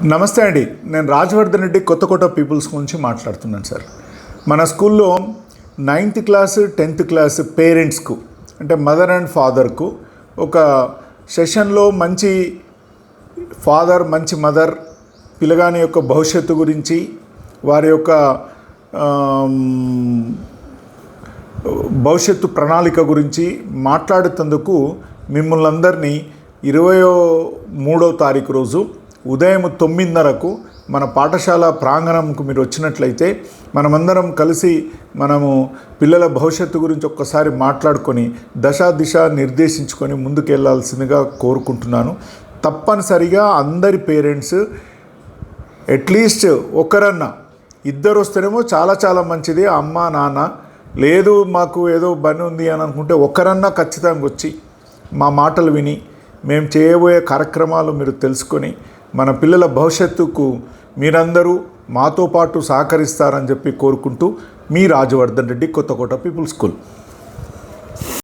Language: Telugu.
నమస్తే అండి. నేను రాజవర్ధన్ రెడ్డి కొత్తకోట పీపుల్స్ గురించి మాట్లాడుతున్నాను సార్. మన స్కూల్లో 9th క్లాస్ 10th క్లాస్ పేరెంట్స్కు అంటే మదర్ అండ్ ఫాదర్కు ఒక సెషన్లో మంచి ఫాదర్ మంచి మదర్ పిల్లగాని యొక్క భవిష్యత్తు గురించి వారి యొక్క భవిష్యత్తు ప్రణాళిక గురించి మాట్లాడుతందుకు మిమ్మల్ని అందరినీ 23వ తారీఖు రోజు ఉదయం 9:30కు మన పాఠశాల ప్రాంగణంకు మీరు వచ్చినట్లయితే మనమందరం కలిసి మనము పిల్లల భవిష్యత్తు గురించి ఒక్కసారి మాట్లాడుకొని దిశ నిర్దేశించుకొని ముందుకెళ్లాల్సిందిగా కోరుకుంటున్నాను. తప్పనిసరిగా అందరి పేరెంట్స్ అట్లీస్ట్ ఒకరన్నా ఇద్దరు వస్తేనేమో చాలా మంచిది. అమ్మ నాన్న లేదు మాకు ఏదో పని ఉంది అని అనుకుంటే ఒకరన్నా ఖచ్చితంగా వచ్చి మా మాటలు విని మేము చేయబోయే కార్యక్రమాలు మీరు తెలుసుకొని మన పిల్లల భవిష్యత్తుకు మీరందరూ మాతో పాటు సహకరిస్తారని చెప్పి కోరుకుంటూ మీ రాజవర్ధన్ రెడ్డి కొత్తకోట పీపుల్ స్కూల్.